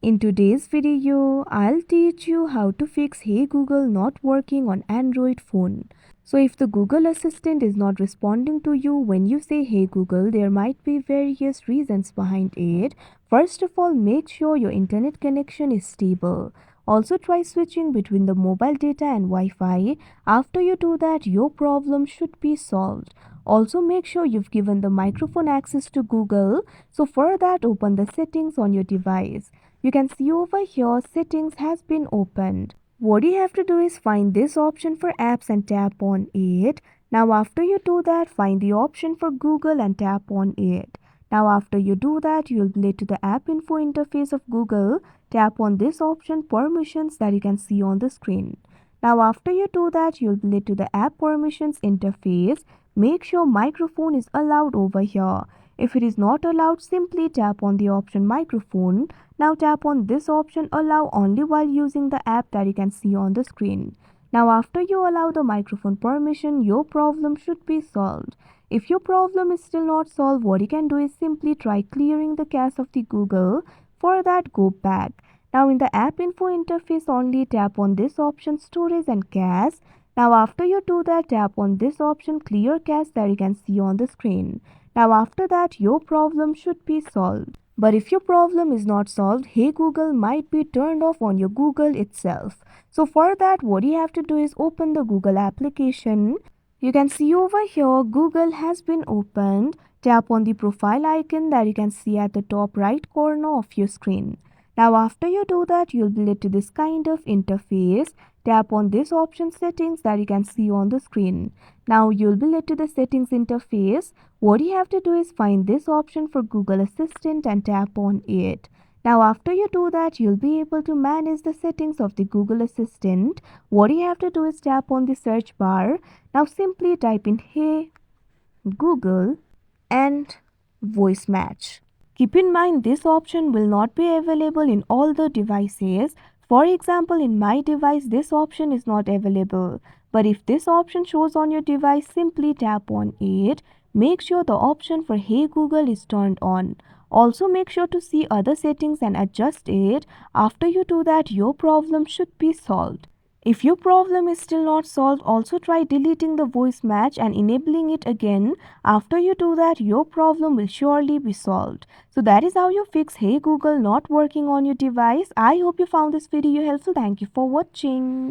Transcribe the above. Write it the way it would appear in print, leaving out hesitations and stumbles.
In today's video, I'll teach you how to fix Hey Google not working on Android phone. So if the Google Assistant is not responding to you when you say Hey Google, there might be various reasons behind it. First of all, make sure your internet connection is stable. Also try switching between the mobile data and Wi-Fi. After you do that, your problem should be solved. Also make sure you've given the microphone access to Google. So for that, open the settings on your device. You can see over here settings has been opened. What you have to do is find this option for apps and tap on it. Now after you do that, find the option for Google and tap on it. Now after you do that, you'll be led to the app info interface of Google. Tap on this option permissions that you can see on the screen. Now after you do that, you'll be led to the app permissions interface. Make sure microphone is allowed over here. If it is not allowed, simply tap on the option microphone. Now tap on this option allow only while using the app that you can see on the screen. Now after you allow the microphone permission, your problem should be solved. If your problem is still not solved, what you can do is simply try clearing the cache of the Google. For that, go back. Now in the app info interface only, tap on this option storage and cache. Now after you do that, tap on this option clear cache that you can see on the screen. Now after that, your problem should be solved. But if your problem is not solved, Hey Google might be turned off on your Google itself. So for that, what you have to do is open the Google application. You can see over here Google has been opened. Tap on the profile icon that you can see at the top right corner of your screen. Now after you do that, you'll be led to this kind of interface. Tap on this option settings that you can see on the screen. Now you'll be led to the settings interface. What you have to do is find this option for Google Assistant and tap on it. Now after you do that, you'll be able to manage the settings of the Google Assistant. What you have to do is tap on the search bar. Now simply type in Hey Google and voice match. Keep in mind this option will not be available in all the devices. For example, in my device this option is not available. But if this option shows on your device, simply tap on it. Make sure the option for Hey Google is turned on. Also make sure to see other settings and adjust it. After you do that, your problem should be solved. If your problem is still not solved, also try deleting the voice match and enabling it again. After you do that, your problem will surely be solved. So that is how you fix Hey Google not working on your device. I hope you found this video helpful. Thank you for watching.